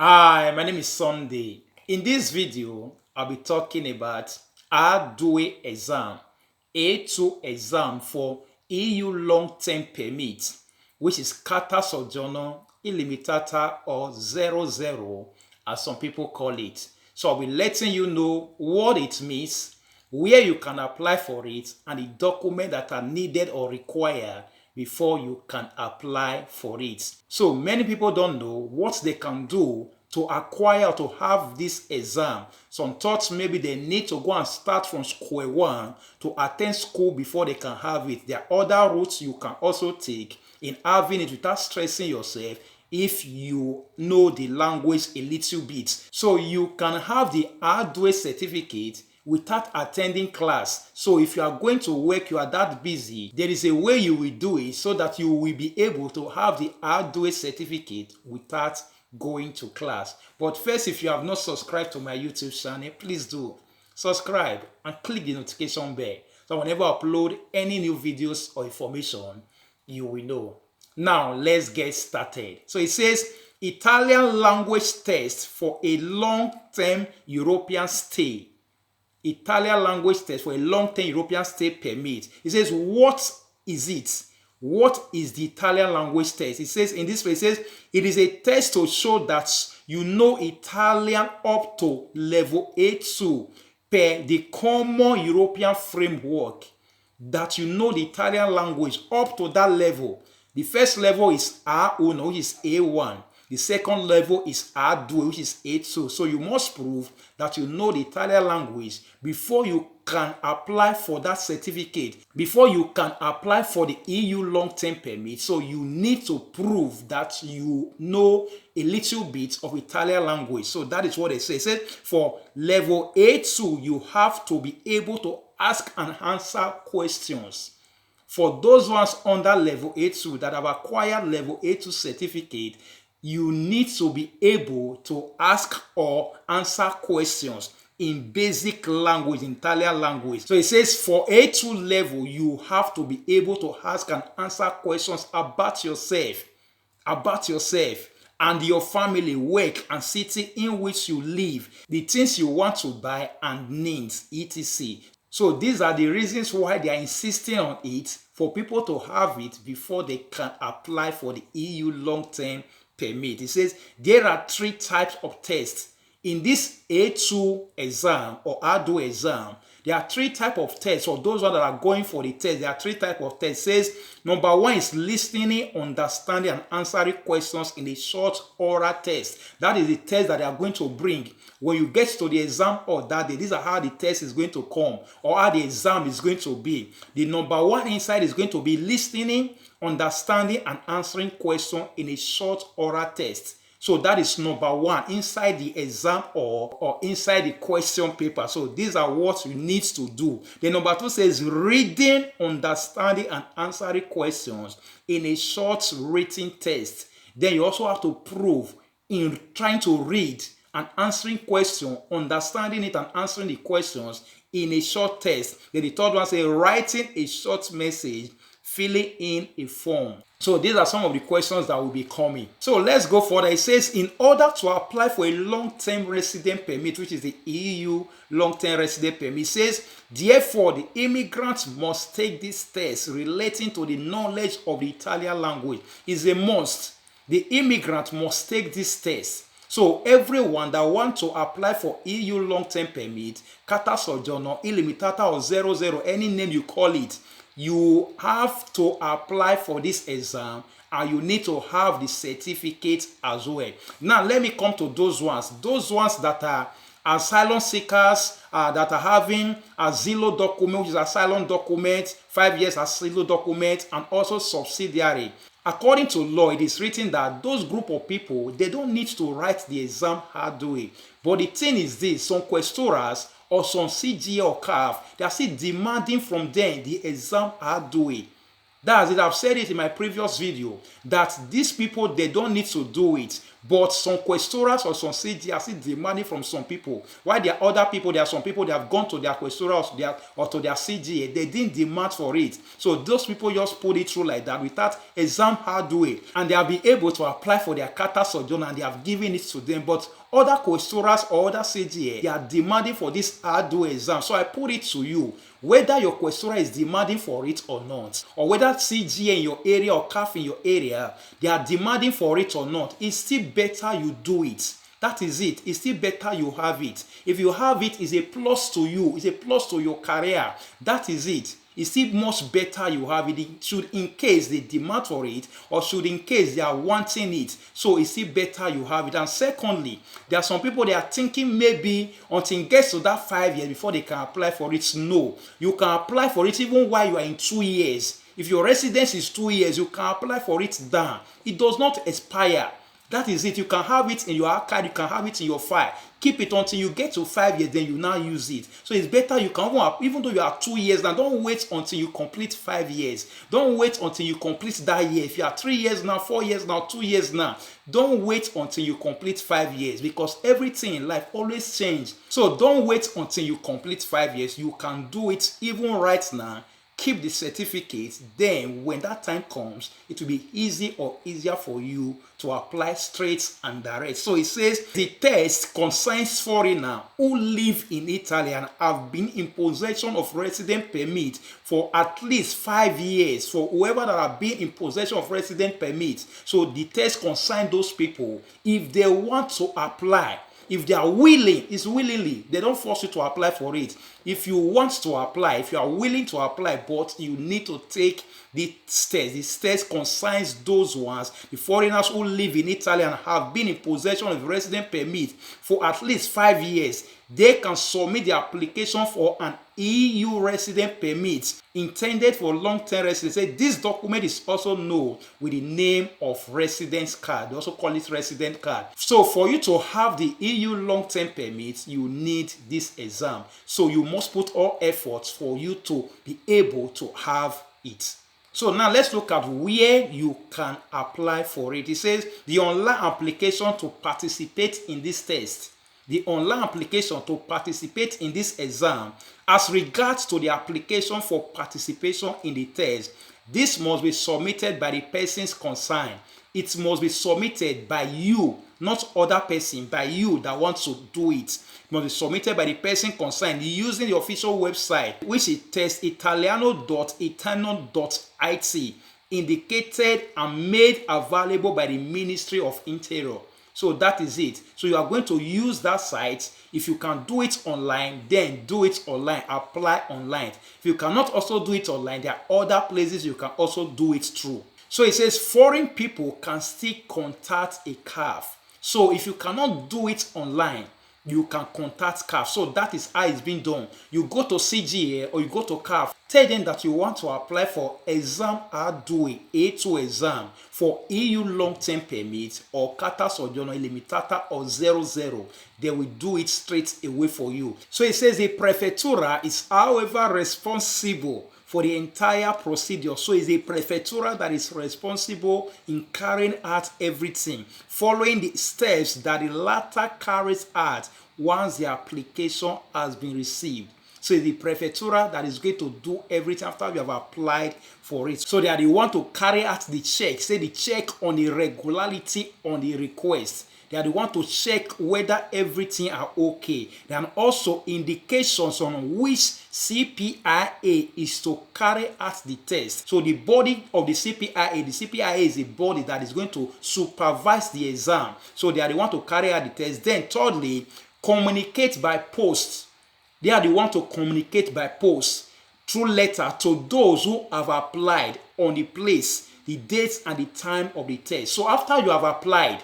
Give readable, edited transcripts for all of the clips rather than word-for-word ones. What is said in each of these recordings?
Hi, my name is Sunday. In this video, I'll be talking about how do a exam, A2 exam for EU long-term permit, which is Cartà Soggiorno, Illimitata or 00, as some people call it. So I'll be letting you know what it means, where you can apply for it, and the documents that are needed or required before you can apply for it. So many people don't know what they can do to acquire or to have this exam. Some thought maybe they need to go and start from square one to attend school before they can have it. There are other routes you can also take in having it without stressing yourself if you know the language a little bit. So you can have the hardware certificate without attending class. So if you are going to work, you are that busy, there is a way you will do it so that you will be able to have the hardware certificate without going to class. But first, if you have not subscribed to my YouTube channel, please do subscribe and click the notification bell. So whenever I upload any new videos or information, you will know. Now let's get started. So it says Italian language test for a long-term European stay. Italian language test for a long-term European stay permit. It says, what is it? What is the Italian language test? It says in this place, it says it is a test to show that you know Italian up to level A2 per the common European framework. That you know the Italian language up to that level. The first level is R1, which is A1. The second level is R2, which is A2. So you must prove that you know the Italian language before you can apply for that certificate, before you can apply for the EU long-term permit. So you need to prove that you know a little bit of Italian language. So that is what they say. It says for level A2, you have to be able to ask and answer questions. For those ones under level A2 that have acquired level A2 certificate, you need to be able to ask or answer questions in basic language, in Italian language. So it says for A2 level, you have to be able to ask and answer questions about yourself and your family, work and city in which you live, the things you want to buy and needs, etc. So these are the reasons why they are insisting on it, for people to have it before they can apply for the EU long-term permit. It says there are 3 types of tests. In this A2 exam or A2 exam, there are 3 types of tests. For those that are going for the test, there are 3 types of tests. It says number 1 is listening, understanding, and answering questions in a short oral test. That is the test that they are going to bring. When you get to the exam or that day, these are how the test is going to come or how the exam is going to be. The number 1 inside is going to be listening, understanding, and answering questions in a short oral test. So that is number 1 inside the exam or inside the question paper. So these are what you need to do. The number 2 says reading, understanding, and answering questions in a short written test. Then you also have to prove in trying to read and answering questions, understanding it and answering the questions in a short test. Then the third one says writing a short message, filling in a form. So these are some of the questions that will be coming. So let's go further. It says in order to apply for a long-term resident permit, which is the EU long-term resident permit, it says therefore the immigrant must take this test relating to the knowledge of the Italian language. It's a must. The immigrant must take this test. So everyone that wants to apply for EU long-term permit, Cartà Soggiorno, Illimitata or 00, any name you call it, you have to apply for this exam and you need to have the certificate as well. Now let me come to those ones that are asylum seekers, that are having asilo document, which is asylum document, 5 years asilo document, and also subsidiary. According to law, it is written that those group of people, they don't need to write the exam hard way. But the thing is this, some questorers or some CGA or CAF, they are still demanding from them the exam hard way. That's it. I've said it in my previous video that these people, they don't need to do it. But some questorals or some CG are still demanding from some people. While there are other people, there are some people that have gone to their questorals or to their CGA, they didn't demand for it. So those people just put it through like that without exam hardware, and they have been able to apply for their Cartà Soggiorno, and they have given it to them. But other questorals or other CGA, they are demanding for this hardware exam. So I put it to you, whether your questora is demanding for it or not, or whether CGA in your area or CAF in your area, they are demanding for it or not, it's still better you do it. That is it. It's still better you have it. If you have it, it's a plus to you. It's a plus to your career. That is it. It's still much better you have it. It should, in case they demand for it, or should in case they are wanting it. So it's still better you have it. And secondly, there are some people that are thinking maybe until it gets to that 5 years before they can apply for it. No, you can apply for it even while you are in 2 years. If your residence is 2 years, you can apply for it down. It does not expire. That is it. You can have it in your archive, you can have it in your file. Keep it until you get to 5 years, then you now use it. So it's better you can, even though you are 2 years now, don't wait until you complete 5 years. Don't wait until you complete that year. If you are 3 years now, 4 years now, 2 years now, don't wait until you complete 5 years, because everything in life always changes. So don't wait until you complete 5 years. You can do it even right now. Keep the certificate, then when that time comes, it will be easy or easier for you to apply straight and direct. So it says the test concerns foreigners who live in Italy and have been in possession of resident permit for at least 5 years. For whoever that have been in possession of resident permit, so the test concerns those people. If they want to apply, if they are willing, it's willingly, they don't force you to apply for it. If you want to apply, if you are willing to apply, but you need to take the test. This test concerns those ones, the foreigners who live in Italy and have been in possession of resident permit for at least 5 years. They can submit the application for an EU resident permit intended for long-term residence. This document is also known with the name of residence card. They also call it resident card. So for you to have the EU long-term permit, you need this exam. So you must put all efforts for you to be able to have it. So now let's look at where you can apply for it. It says the online application to participate in this test. The online application to participate in this exam, as regards to the application for participation in the test, this must be submitted by the persons concerned. It must be submitted by you, not other person, by you that wants to do it. It must be submitted by the person concerned using the official website, which is testitaliano.italiano.it, indicated and made available by the Ministry of Interior. So that is it. So you are going to use that site. If you can do it online, then do it online. Apply online. If you cannot also do it online, there are other places you can also do it through. So it says foreign people can still contact a CAF. So if you cannot do it online, you can contact CAF. So that is how it's been done. You go to CGA or you go to CAF, tell them that you want to apply for exam hardware A2 exam for EU long-term permit or Cartà Soggiorno, Illimitata or 00. They will do it straight away for you. So it says the prefettura is however responsible for the entire procedure. So it's a prefettura that is responsible in carrying out everything, following the steps that the latter carries out once the application has been received. So it's the prefettura that is going to do everything after you have applied for it. So they are the one to carry out the check, say the check on the regularity on the request. They are the one to check whether everything are okay. There are also indications on which CPIA is to carry out the test. So the body of the CPIA is a body that is going to supervise the exam. So they are the one to carry out the test. Then thirdly, communicate by post. They are the one to communicate by post through letter to those who have applied on the place, the dates and the time of the test. So after you have applied,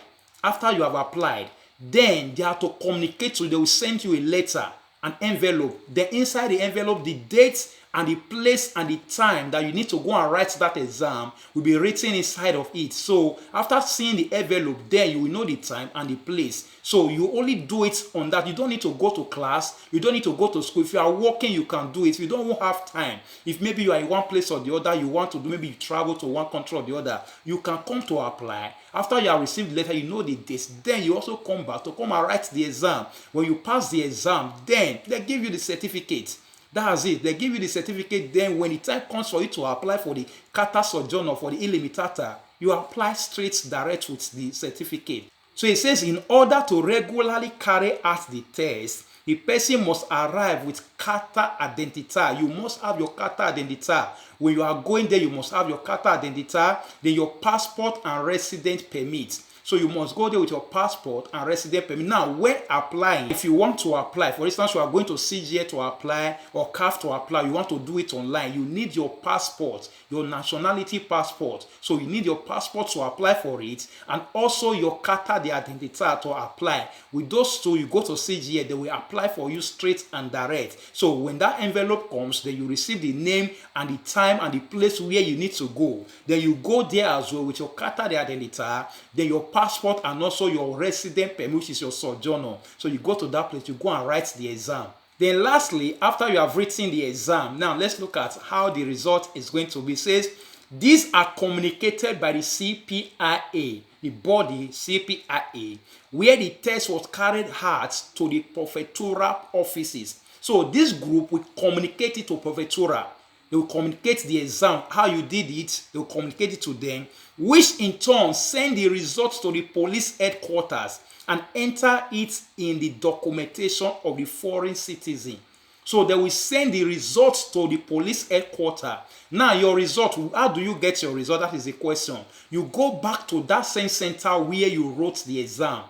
then they have to communicate to you. They will send you a letter, an envelope. Then inside the envelope, the dates and the place and the time that you need to go and write that exam will be written inside of it. So after seeing the envelope, then you will know the time and the place. So you only do it on that. You don't need to go to class. You don't need to go to school. If you are working, you can do it. If you don't have time, if maybe you are in one place or the other, you want to do, maybe you travel to one country or the other, you can come to apply. After you have received the letter, you know the dates. Then you also come back to come and write the exam. When you pass the exam, then they give you the certificate. That's it. They give you the certificate. Then when the time comes for you to apply for the Cartà Soggiorno, for the Illimitata, you apply straight direct with the certificate. So it says, in order to regularly carry out the test, the person must arrive with Cartà Identità. You must have your Cartà Identità. When you are going there, you must have your Cartà Identità, then your passport and resident permit. So you must go there with your passport and resident permit. Now, when applying, if you want to apply, for instance, you are going to CGA to apply or CAF to apply, you want to do it online, you need your passport, your nationality passport. So you need your passport to apply for it, and also your Cartà de Identità to apply. With those two, you go to CGA, they will apply for you straight and direct. So when that envelope comes, then you receive the name and the time and the place where you need to go. Then you go there as well with your Cartà de Identità, then your passport and also your resident permit, which is your Soggiorno. So you go to that place, you go and write the exam. Then lastly, after you have written the exam, now let's look at how the result is going to be. It says, these are communicated by the CPIA, the body CPIA, where the test was carried out to the prefectural offices. So this group will communicate it to prefectura. They will communicate the exam, how you did it, they will communicate it to them, which in turn send the results to the police headquarters and enter it in the documentation of the foreign citizen. So they will send the results to the police headquarters. Now your result, how do you get your result? That is the question. You go back to that same center where you wrote the exam.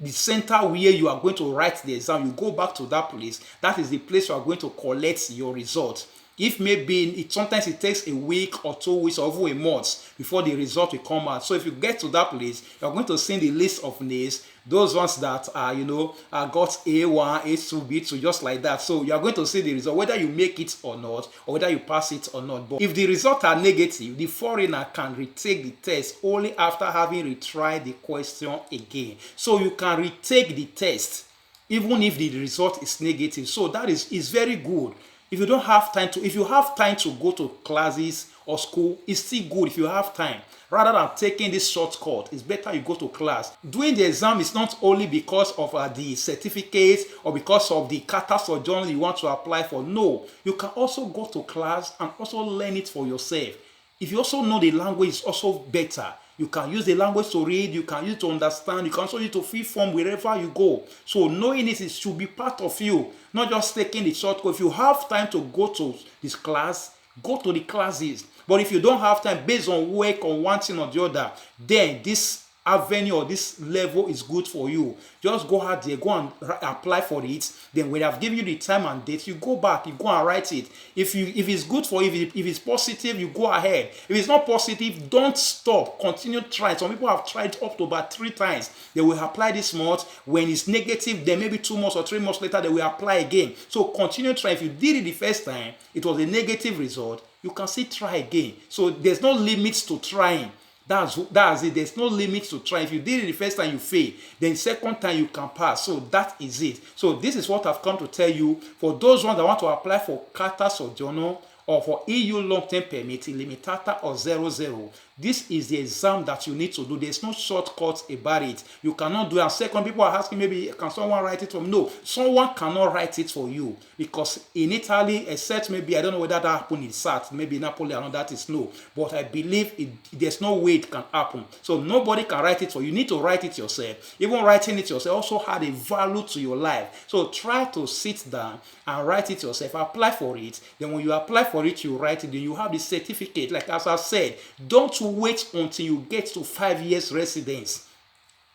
The center where you are going to write the exam, you go back to that place. That is the place you are going to collect your result. If maybe sometimes it takes a week or 2 weeks or over a month before the result will come out. So if you get to that place, you're going to see the list of names, those ones that are, got A1, A2, B2, just like that. So you're going to see the result, whether you make it or not, or whether you pass it or not. But if the results are negative, the foreigner can retake the test only after having retried the question again. So you can retake the test even if the result is negative. So that is very good. If you don't have time to, if you have time to go to classes or school, it's still good if you have time. Rather than taking this shortcut, it's better you go to class. Doing the exam is not only because of the certificate or because of the Cartà Soggiorno you want to apply for. No, you can also go to class and also learn it for yourself. If you also know the language, it's also better. You can use the language to read, you can use it to understand, you can also use it to fill form wherever you go. So knowing it should be part of you, not just taking the shortcut. If you have time to go to this class, go to the classes. But if you don't have time, based on work or one thing or the other, then this avenue or this level is good for you. Just go out there, go and apply for it. Then when I've given you the time and date, you go back, you go and write it. If it's good for you, if it's positive, you go ahead. If it's not positive, don't stop. Continue trying. Some people have tried up to about 3 times. They will apply this month. When it's negative, then maybe 2 months or 3 months later, they will apply again. So continue trying. If you did it the first time, it was a negative result, you can still try again. So there's no limits to trying. That's it. There's no limit to try. If you did it the first time, you fail. Then second time, you can pass. So that is it. So this is what I've come to tell you. For those ones that want to apply for Cartà Soggiorno or for EU long-term permit, Illimitata or 00, this is the exam that you need to do. There's no shortcut about it. You cannot do it. And second, people are asking, maybe can someone write it for me? No, someone cannot write it for you, because in Italy, except maybe, I don't know whether that happened in SAT, maybe in Napoli, I know that is no, but I believe there's no way it can happen. So nobody can write it for you. You need to write it yourself. Even writing it yourself also had a value to your life. So try to sit down and write it yourself. Apply for it. Then when you apply for it, you write it. Then you have the certificate. Like as I said, don't wait until you get to 5 years residence.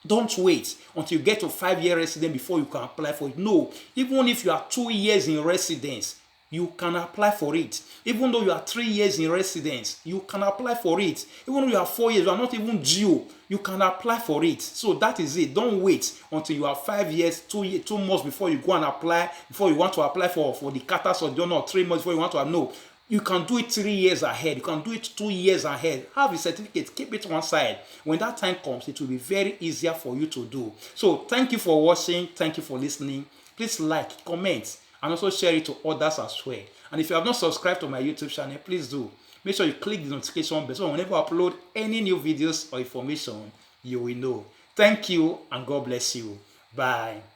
Don't wait until you get to 5 year residence before you can apply for it. No, even if you are 2 years in residence, you can apply for it. Even though you are 3 years in residence, you can apply for it. Even though you are 4 years, you are not even due, you can apply for it. So that is it. Don't wait until you are 5 years, 2 months before you go and apply, before you want to apply for the Cartà Soggiorno, or 3 months before you want to know. You can do it 3 years ahead. You can do it 2 years ahead. Have a certificate. Keep it one side. When that time comes, it will be very easier for you to do. So thank you for watching. Thank you for listening. Please like, comment, and also share it to others as well. And if you have not subscribed to my YouTube channel, please do. Make sure you click the notification bell so whenever I upload any new videos or information, you will know. Thank you and God bless you. Bye.